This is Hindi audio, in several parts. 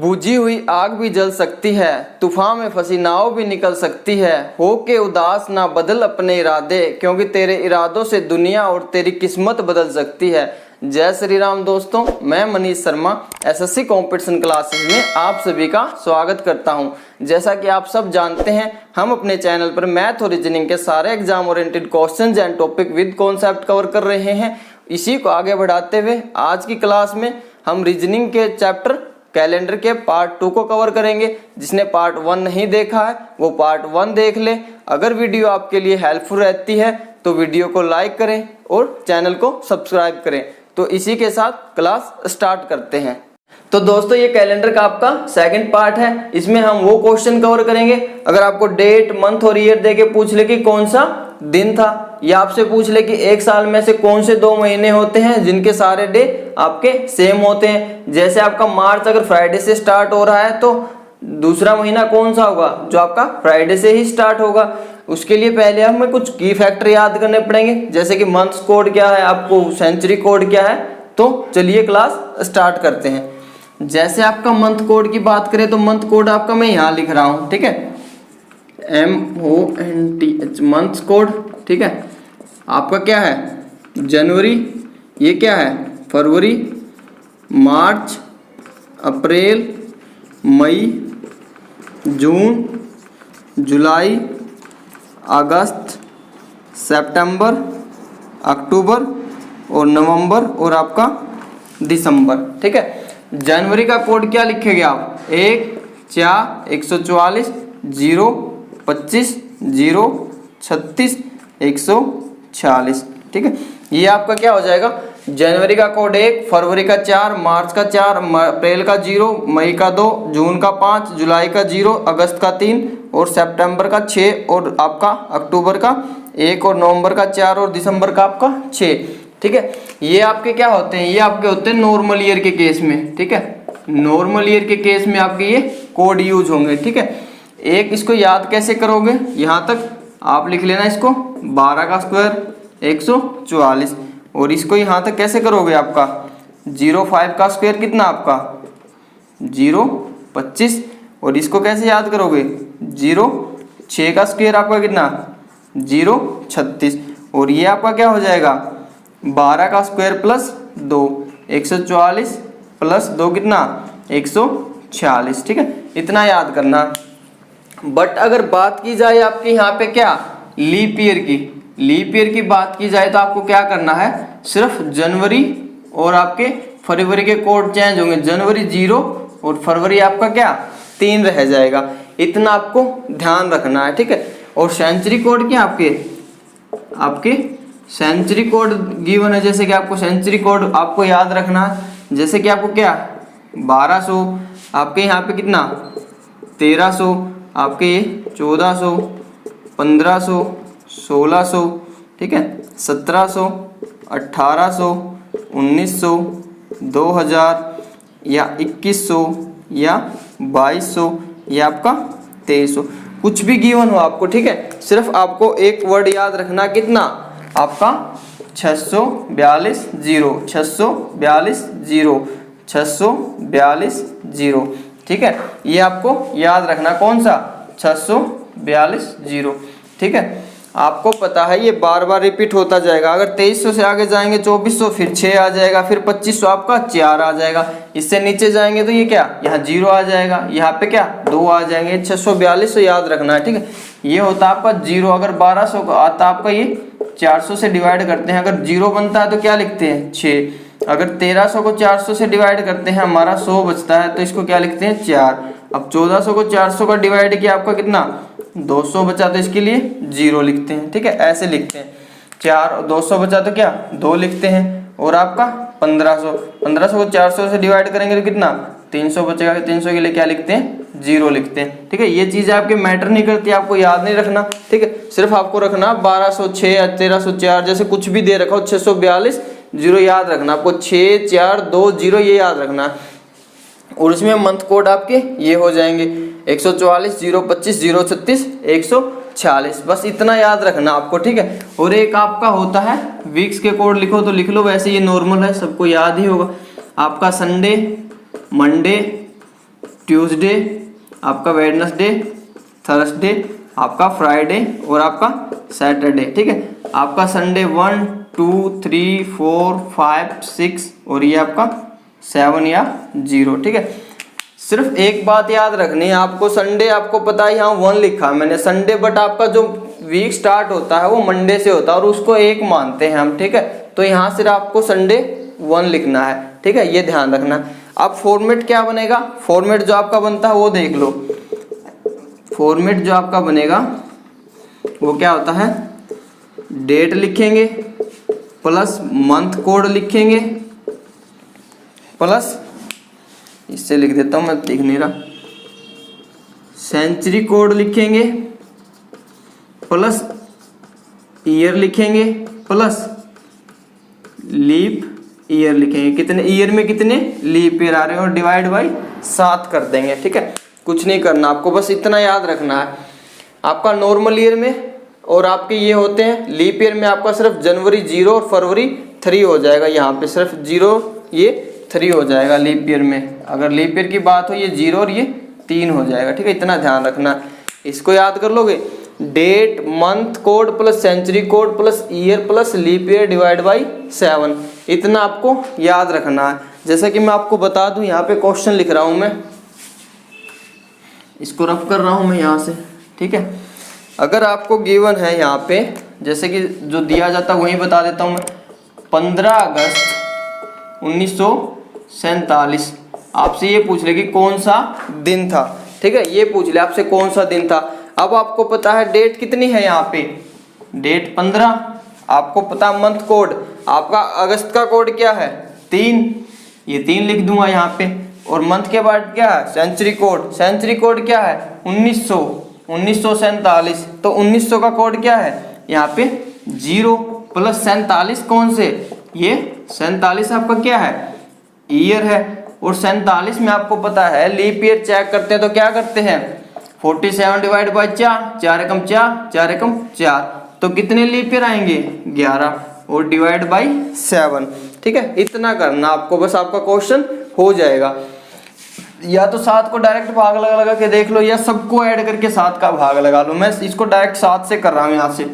बुझी हुई आग भी जल सकती है, तूफान में फंसी नाव भी निकल सकती है। हो के उदास ना बदल अपने इरादे, क्योंकि तेरे इरादों से दुनिया और तेरी किस्मत बदल सकती है। जय श्री राम दोस्तों, मैं Manish Sharma SSC competition classes में आप सभी का स्वागत करता हूं। जैसा कि आप सब जानते हैं, हम अपने चैनल पर मैथ और रीजनिंग के सारे exam oriented questions and topic with concept cover कर रहे हैं। इसी को आगे बढ़ाते हुए आज की क्लास में हम रीजनिंग के चैप्टर कैलेंडर के पार्ट 2 को कवर करेंगे। जिसने पार्ट 1 नहीं देखा है वो पार्ट 1 देख ले। अगर वीडियो आपके लिए हेल्पफुल रहती है तो वीडियो को लाइक करें और चैनल को सब्सक्राइब करें। तो इसी के साथ क्लास स्टार्ट करते हैं। तो दोस्तों, ये कैलेंडर का आपका सेकंड पार्ट है। इसमें हम वो क्वेश्चन कवर करेंगे। अगर आपको डेट, मंथ और ईयर देके पूछ ले कि कौन सा दिन था, या आपसे पूछ ले कि एक साल में से कौन से 2 महीने होते हैं जिनके सारे डे आपके सेम होते हैं। जैसे आपका मार्च अगर फ्राइडे से स्टार्ट हो रहा है तो दूसरा महीना कौन सा होगा, जो आपका फ्राइडे से ही स्टार्ट होगा। उसके लिए पहले हमें कुछ की फैक्टर याद करने पड़ेंगे, जैसे कि मंथ्स कोड क्या है, आपको सेंचुरी कोड क्या है। तो चलिए क्लास स्टार्ट करते हैं। जैसे आपका मंथ कोड की बात करें तो मंथ कोड आपका मैं यहाँ लिख रहा हूँ, ठीक है, MONTH मंथ्स कोड, ठीक है। आपका क्या है, जनवरी, ये क्या है, फरवरी, मार्च, अप्रैल, मई, जून, जुलाई, अगस्त, सितंबर, अक्टूबर और नवंबर और आपका दिसंबर, ठीक है। जनवरी का कोड क्या लिखेंगे आप, 1/4/144 0/25 0/36 146, ठीक है। ये आपका क्या हो जाएगा, जनवरी का कोड 1, फरवरी का 4, मार्च का 4, अप्रैल का 0, मई का 2, जून का 5, जुलाई का 0, अगस्त का 3 और सितंबर का 6 और आपका अक्टूबर का 1 और नवंबर का 4 और दिसंबर का आपका 6, ठीक है। ये आपके क्या होते हैं, ये आपके होते हैं नॉर्मल ईयर के केस में, ठीक है। नॉर्मल ईयर के केस में आपके ये कोड यूज होंगे, ठीक है। एक इसको याद कैसे करोगे, यहाँ तक आप लिख लेना इसको 12 का स्क्वायर 144, और इसको यहाँ तक कैसे करोगे, आपका 0.5 का स्क्वायर कितना आपका 0.25, और इसको कैसे याद करोगे 0.6 का स्क्वायर आपका कितना 0.36, और ये आपका क्या हो जाएगा 12 का स्क्वायर प्लस 2 144 प्लस 2 कितना 146, ठीक है। इतना याद करना। बट अगर बात की जाए आपके यहाँ पे क्या लीप ईयर की बात की जाए तो आपको क्या करना है, सिर्फ जनवरी और आपके फरवरी के कोड चेंज होंगे। जनवरी 0 और फरवरी आपका क्या 3 रह जाएगा। इतना आपको ध्यान रखना है, ठीक है। और सेंचुरी कोड क्या आपके सेंचुरी कोड गिवन है, जैसे कि आपको सेंचुरी कोड आपको याद रखना है। जैसे कि आपको क्या 1200, आपके यहाँ पे कितना 1300, आपके 1400 1500 1600, ठीक है, 1700 1800 1900 2000 या 2100 या 2200 या आपका 2300, कुछ भी गिवन हो आपको, ठीक है। सिर्फ आपको एक वर्ड याद रखना, कितना आपका 642 0 642 0 642 0, ठीक है। ये आपको याद रखना, कौन सा 642 0, ठीक है। आपको पता है ये बार बार रिपीट होता जाएगा। अगर 2300 से आगे जाएंगे 2400, फिर 6 आ जाएगा, फिर 2500 आपका 4 आ जाएगा। इससे नीचे जाएंगे तो ये क्या यहाँ 0 आ जाएगा, यहाँ पे क्या 2 आ जाएंगे। 642 याद रखना है, ठीक है। ये होता है आपका 0। अगर 1200 का आता आपका ये 400 से डिवाइड करते हैं, अगर 0 बनता है तो क्या लिखते हैं 6। अगर 1300 को 400 से डिवाइड करते हैं, हमारा 100 बचता है तो इसको क्या लिखते हैं 4। अब 1400 को 400 का डिवाइड किया, आपका कितना 200 बचा तो इसके लिए 0 लिखते हैं, ठीक है। ऐसे लिखते हैं 4 और 200 बचा तो क्या 2 लिखते हैं। और आपका 1500 को 400 से डिवाइड करेंगे तो कितना 300 बचेगा, 300 के लिए क्या लिखते हैं 0 लिखते हैं, ठीक है। ये चीज़ें आपके मैटर नहीं करती, आपको याद नहीं रखना, ठीक है। सिर्फ आपको रखना 1206 या 1304, जैसे कुछ भी दे रखा हो 642 0 याद रखना आपको, 6 4 2 0 ये याद रखना। और इसमें मंथ कोड आपके ये हो जाएंगे 144 025 036 146, बस इतना याद रखना आपको, ठीक है। और एक आपका होता है वीक्स के कोड, लिखो तो लिख लो, वैसे ये नॉर्मल है, सबको याद ही होगा। आपका संडे, मंडे, ट्यूसडे, आपका वेडनेसडे, थर्सडे, आपका फ्राइडे और आपका सैटरडे। ठीक है, आपका संडे 1 2 3 4 5 6 और ये आपका 7 या 0। ठीक है, सिर्फ एक बात याद रखनी है आपको, संडे आपको पता है यहाँ 1 लिखा है मैंने संडे, बट आपका जो वीक स्टार्ट होता है वो मंडे से होता है और उसको 1 मानते हैं हम। ठीक है, तो यहाँ सिर्फ आपको संडे 1 लिखना है। ठीक है, ये ध्यान रखना। अब फॉर्मेट क्या बनेगा, फॉर्मेट जो आपका बनता है वो देख लो। फॉर्मेट जो आपका बनेगा वो क्या होता है, डेट लिखेंगे प्लस मंथ कोड लिखेंगे प्लस, इससे लिख देता हूँ मैं, दिख नहीं रहा, सेंचुरी कोड लिखेंगे प्लस ईयर लिखेंगे प्लस लीप ईयर लिखेंगे। कितने ईयर में कितने लीप ईयर आ रहे हैं और डिवाइड बाई 7 कर देंगे। ठीक है, कुछ नहीं करना आपको, बस इतना याद रखना है। आपका नॉर्मल ईयर में और आपके ये होते हैं लीप ईयर में आपका सिर्फ जनवरी 0 और फरवरी 3 हो जाएगा। यहाँ पे सिर्फ 0 ये 3 हो जाएगा लीप ईयर में। अगर लीप ईयर की बात हो ये 0 और ये 3 हो जाएगा। ठीक है, इतना ध्यान रखना। इसको याद कर लोगे, date month code plus century code plus year plus leap year divide by 7, इतना आपको याद रखना है। जैसा कि मैं आपको बता दूं, यहाँ पे क्वेश्चन लिख रहा हूँ मैं, इसको रफ कर रहा हूँ मैं यहाँ से। ठीक है, अगर आपको गिवन है यहाँ पे, जैसे कि जो दिया जाता है वही बता देता हूँ मैं, 15 अगस्त 1947 आपसे ये पूछ ले कि कौन सा दिन था। ठीक है, ये पूछ ले आपसे कौन सा दिन था। अब आपको पता है डेट कितनी है, यहाँ पे डेट 15, आपको पता मंथ कोड आपका अगस्त का कोड क्या है 3, ये 3 लिख दूंगा यहाँ पे। और मंथ के बाद क्या है सेंचुरी कोड, सेंचुरी कोड क्या है 1947, तो 1900 का कोड क्या है यहाँ पे 0 प्लस 47 कौन से, ये 47 आपका क्या है ईयर है। और 47 में आपको पता है लीप ईयर चेक करते हैं तो क्या करते हैं 47 डिवाइड बाई 4, 4 एकम 4, 4 एकम 4, तो कितने लीप ईयर आएंगे 11 और डिवाइड बाई 7। ठीक है, इतना करना आपको, बस आपका क्वेश्चन हो जाएगा। या तो 7 को डायरेक्ट भाग लगा के देख लो या सबको ऐड करके 7 का भाग लगा लो। मैं इसको डायरेक्ट 7 से कर रहा हूँ, यहाँ से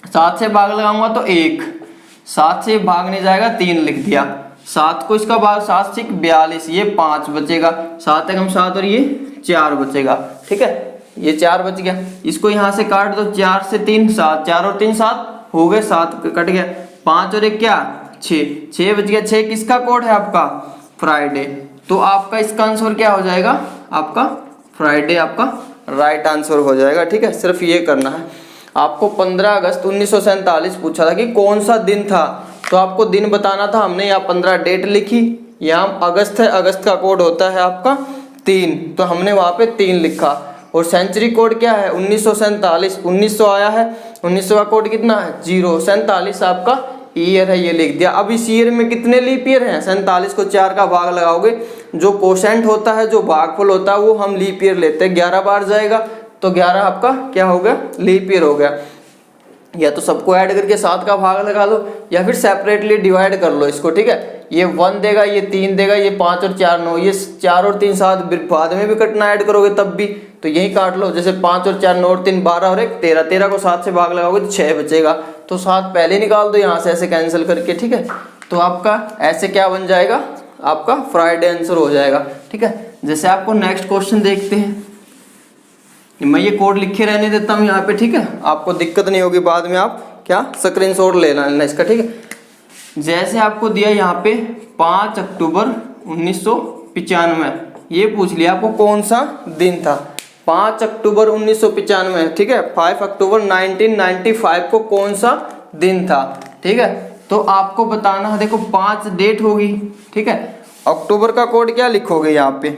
7 से भाग लगाऊंगा तो 1, 7 से भाग नहीं जाएगा 3 लिख दिया, 7 को इसका भाग 7 से 42, ये 5 बचेगा, 7 एकम 7 और ये 4 बचेगा। ठीक है, ये 4 बच गया, इसको यहाँ से काट दो, 4 से 3 7, 4 और 3 7 हो गए, 7 कट गया, 5 और 1 क्या 6 बच गया। 6 किसका कोड है आपका फ्राइडे, तो आपका इसका आंसर क्या हो जाएगा आपका फ्राइडे, आपका राइट आंसर हो जाएगा। ठीक है, सिर्फ ये करना है आपको। 15 अगस्त 1947 पूछा था कि कौन सा दिन था, तो आपको दिन बताना था, हमने यहाँ 15 डेट लिखी, यहाँ अगस्त है, अगस्त का कोड होता है आपका 3, तो हमने वहाँ पे 3 लिखा। और सेंचुरी कोड क्या है 1947, 1900 आया है, 1900 का कोड कितना है 0, 47 आपका ईयर है, ये लिख दिया। अब इस ईयर में कितने लीप ईयर हैं 47 को 4 का भाग लगाओगे, जो कोशेंट होता है जो भागफल होता है वो हम लीप ईयर लेते हैं, 11 बार जाएगा तो 11 आपका क्या हो गया लीप ईयर हो गया। या तो सबको ऐड करके 7 का भाग लगा लो या फिर सेपरेटली डिवाइड कर लो इसको। ठीक है, ये 1 देगा, ये 3 देगा, ये 5 और 4 9, ये 4 और 3 7, बाद में भी कटना ऐड करोगे तब भी, तो यही काट लो। जैसे 5 और 4 9 और 3 12 और 1 13, 13 को 7 से भाग लगाओगे तो 6 बचेगा, तो 7 पहले निकाल दो यहाँ से ऐसे कैंसिल करके। ठीक है, तो आपका ऐसे क्या बन जाएगा आपका फ्राइडे आंसर हो जाएगा। ठीक है, जैसे आपको नेक्स्ट क्वेश्चन देखते हैं, मैं ये कोड लिखे रहने देता हूँ यहाँ पे। ठीक है, आपको दिक्कत नहीं होगी, बाद में आप क्या स्क्रीनशॉट ले लेना इसका। ठीक है, जैसे आपको दिया यहाँ पे 5 अक्टूबर 1995, ये पूछ लिया आपको कौन सा दिन था 5 अक्टूबर 1995। ठीक है, 5 अक्टूबर 1995 को कौन सा दिन था। ठीक है, तो आपको बताना है, देखो 5 डेट होगी। ठीक है, अक्टूबर का कोड क्या लिखोगे यहाँ पे,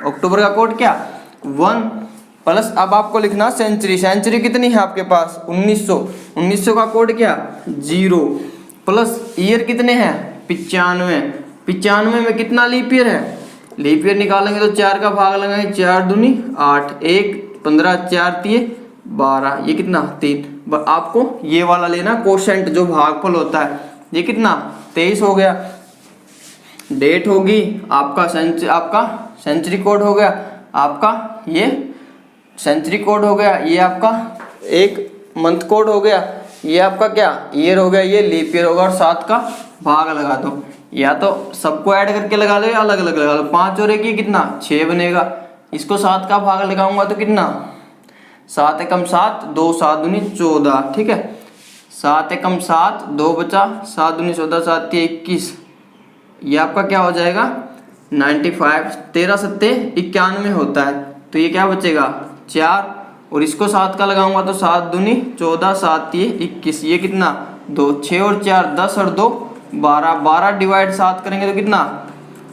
अक्टूबर का कोड क्या 1 प्लस, अब आपको लिखना सेंचुरी, सेंचुरी कितनी है आपके पास 1900, 1900 का कोड क्या 0 प्लस ईयर कितने हैं 95, 95 में कितना लीप ईयर है, लीप ईयर निकालेंगे तो 4 का भाग लगाएंगे, 4 दूनी 8, 1 15, 4 3 12, ये कितना 3। आपको ये वाला लेना कोशेंट जो भागफल होता है, ये कितना 23 हो गया। डेट होगी आपका सेंचुरी कोड हो गया आपका, ये सेंचुरी कोड हो गया, ये आपका एक मंथ कोड हो गया, ये आपका क्या ईयर हो गया, ये लीप ईयर होगा, और 7 का भाग लगा दो, या तो सबको ऐड करके लगा लो या अलग अलग लगा लो। 5 और 1 ये कितना 6 बनेगा, इसको 7 का भाग लगाऊंगा तो कितना 7 एकम 7, 2 7 दूनी 14, ठीक है 7 एकम 7, 2 बचा 7 दूनी 14, 7 3 21, ये आपका क्या हो जाएगा 95, 13 सत्ते 91 होता है, तो ये क्या बचेगा 4, और इसको 7 का लगाऊंगा तो 7 दूनी 14, 7 3 21, ये कितना 2, 6 और 4 10 और 2 12, 12 डिवाइड 7 करेंगे तो कितना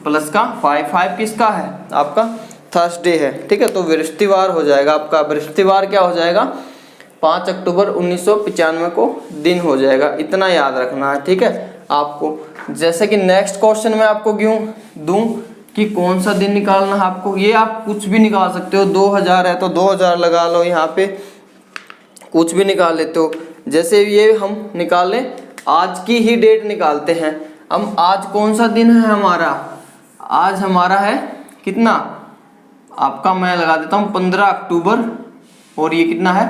प्लस का 5, 5 किसका है आपका थर्सडे है, ठीक है। तो बृहस्पतिवार हो जाएगा आपका, बृहस्पतिवार क्या हो जाएगा 5 अक्टूबर 1995 को दिन हो जाएगा, इतना याद रखना है, ठीक है आपको। जैसे कि नेक्स्ट क्वेश्चन में आपको क्यों दूं कि कौन सा दिन निकालना है आपको, ये आप कुछ भी निकाल सकते हो, 2000 है तो 2000 लगा लो, यहाँ पे कुछ भी निकाल लेते हो। जैसे ये हम निकाल लें, आज की ही डेट निकालते हैं हम, आज कौन सा दिन है हमारा, आज हमारा है कितना आपका, मैं लगा देता हूँ 15 अक्टूबर, और ये कितना है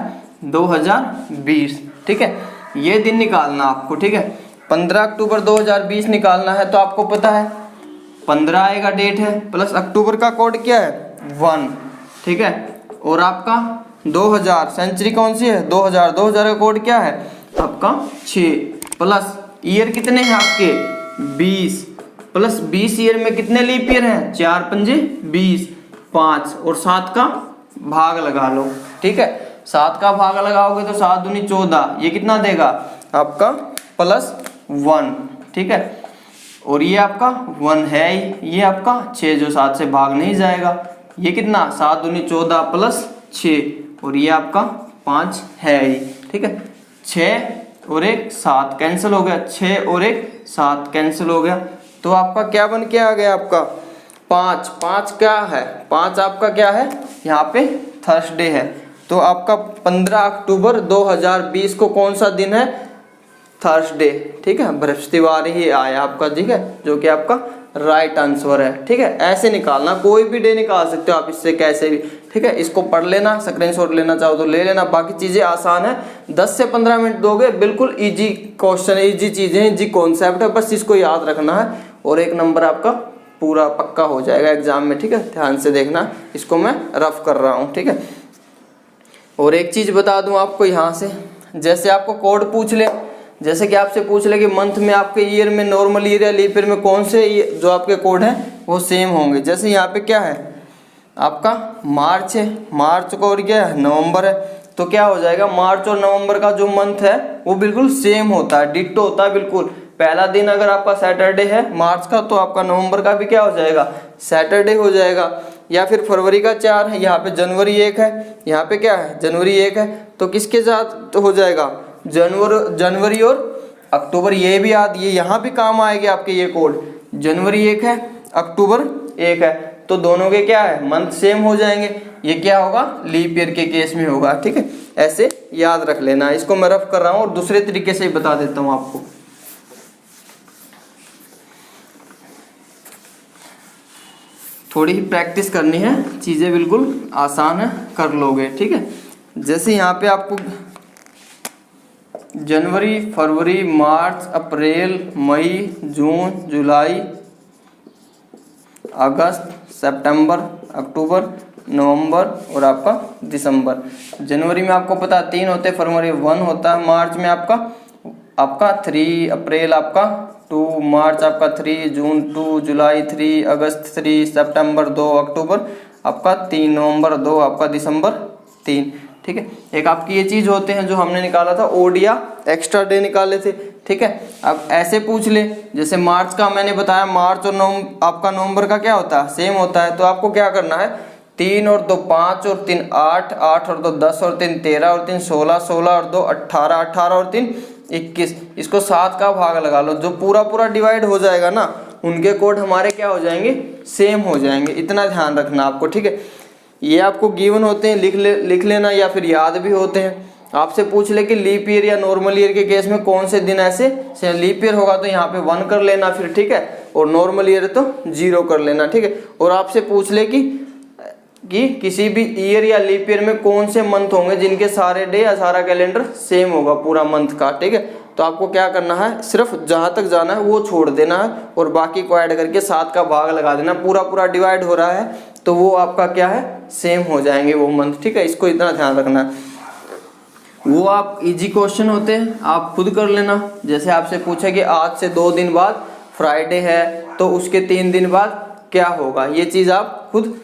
2020, ठीक है ये दिन निकालना आपको, ठीक है 15 अक्टूबर 2020 निकालना है, तो आपको पता है 15 आएगा डेट है, प्लस अक्टूबर का कोड क्या है 1, ठीक है, और आपका 2000 सेंचुरी कौन सी है 2000, 2000 का कोड क्या है आपका 6, प्लस ईयर कितने हैं आपके 20, प्लस 20 ईयर में कितने लीप ईयर हैं 4 पंजे 20, 5 और 7 का भाग लगा लो, ठीक है 7 का भाग लगाओगे तो 7 दूनी 14, ये कितना देगा आपका प्लस 1, ठीक है, और ये आपका 1 है, ये आपका 6 जो 7 से भाग नहीं जाएगा, ये कितना 7 दूनी 14 प्लस 6, और ये आपका 5 है ही, ठीक है 6 और 1 7 कैंसिल हो गया, 6 और 1 7 कैंसिल हो गया, तो आपका क्या बन के आ गया आपका 5, 5 क्या है 5 आपका क्या है यहाँ पे थर्सडे है, तो आपका 15 अक्टूबर 2020 को कौन सा दिन है थर्सडे, ठीक है बृहस्पतिवार ही आया आपका, ठीक है जो कि आपका राइट आंसर है, ठीक है। ऐसे निकालना, कोई भी डे निकाल सकते हो आप इससे कैसे भी, ठीक है इसको पढ़ लेना, स्क्रीनशॉट लेना चाहो तो ले लेना, बाकी चीजें आसान है, 10 से 15 मिनट दोगे, बिल्कुल इजी क्वेश्चन है, इजी चीजें हैं, इजी कॉन्सेप्ट है, बस इसको याद रखना है और 1 नंबर आपका पूरा पक्का हो जाएगा एग्जाम में, ठीक है ध्यान से देखना, इसको मैं रफ कर रहा हूँ, ठीक है। और एक चीज बता दूं आपको यहाँ से, जैसे आपको कोड पूछ ले, जैसे कि आपसे पूछ ले कि मंथ में आपके ईयर में नॉर्मल ईयर या लीप ईयर में कौन से जो आपके कोड हैं वो सेम होंगे, जैसे यहाँ पे क्या है आपका मार्च है, मार्च को और क्या है नवंबर है, तो क्या हो जाएगा मार्च और नवंबर का जो मंथ है वो बिल्कुल सेम होता है, डिट्टो होता है बिल्कुल, पहला दिन अगर आपका सैटरडे है मार्च का तो आपका नवंबर का भी क्या हो जाएगा सैटरडे हो जाएगा, या फिर फरवरी का 4 है, यहाँ पे जनवरी 1 है, यहाँ पे क्या है जनवरी 1 है, तो किसके साथ हो जाएगा जनवरी और अक्टूबर, ये भी याद, ये यहाँ भी काम आएगी आपके, ये कोड जनवरी 1 है अक्टूबर 1 है, तो दोनों के क्या है मंथ सेम हो जाएंगे, ये क्या होगा लीप ईयर के केस में होगा, ठीक है ऐसे याद रख लेना। इसको मैं रफ कर रहा हूँ और दूसरे तरीके से बता देता हूँ आपको, थोड़ी ही प्रैक्टिस करनी है, चीज़ें बिल्कुल आसान है कर लोगे, ठीक है। जैसे यहाँ पे आपको जनवरी फरवरी मार्च अप्रैल मई जून जुलाई अगस्त सितंबर अक्टूबर नवंबर और आपका दिसंबर, जनवरी में आपको पता 3 होते, फरवरी 1 होता है, मार्च में आपका 3, अप्रैल आपका 2, मार्च आपका 3, जून 2, जुलाई 3, अगस्त 3, सितंबर 2, अक्टूबर आपका 3, नवंबर 2, आपका दिसंबर 3, ठीक है। एक आपकी ये चीज होते हैं जो हमने निकाला था ओड या एक्स्ट्रा डे निकाले थे, ठीक है। अब ऐसे पूछ ले, जैसे मार्च का मैंने बताया, मार्च और आपका नवंबर का क्या होता है सेम होता है, तो आपको क्या करना है 3 और 2 5 और 3 8, 8 और 2 10 और 3 13 और 3 16, 16 और 2 18, 18 और 3 21, इसको 7 का भाग लगा लो, जो पूरा डिवाइड हो जाएगा ना उनके कोड हमारे क्या हो जाएंगे सेम हो जाएंगे, इतना ध्यान रखना आपको, ठीक है। ये आपको गिवन होते हैं, लिख लेना या फिर याद भी होते हैं। आपसे पूछ ले कि लीप ईयर या नॉर्मल ईयर के केस में कौन से दिन ऐसे लीप ईयर होगा तो यहाँ पे 1 कर लेना फिर, ठीक है, और नॉर्मल ईयर तो 0 कर लेना, ठीक है। और आपसे पूछ ले कि किसी भी ईयर या लीप ईयर में कौन से मंथ होंगे जिनके सारे डे या सारा कैलेंडर सेम होगा पूरा मंथ का, ठीक है। तो आपको क्या करना है, सिर्फ जहां तक जाना है वो छोड़ देना है और बाकी को ऐड करके 7 का भाग लगा देना। पूरा पूरा डिवाइड हो रहा है तो वो आपका क्या है, सेम हो जाएंगे वो मंथ, ठीक है। इसको इतना ध्यान रखना है। वो आप इजी क्वेश्चन होते हैं, आप खुद कर लेना। जैसे आपसे पूछा कि आज से 2 दिन बाद फ्राइडे है तो उसके 3 दिन बाद क्या होगा, ये चीज आप खुद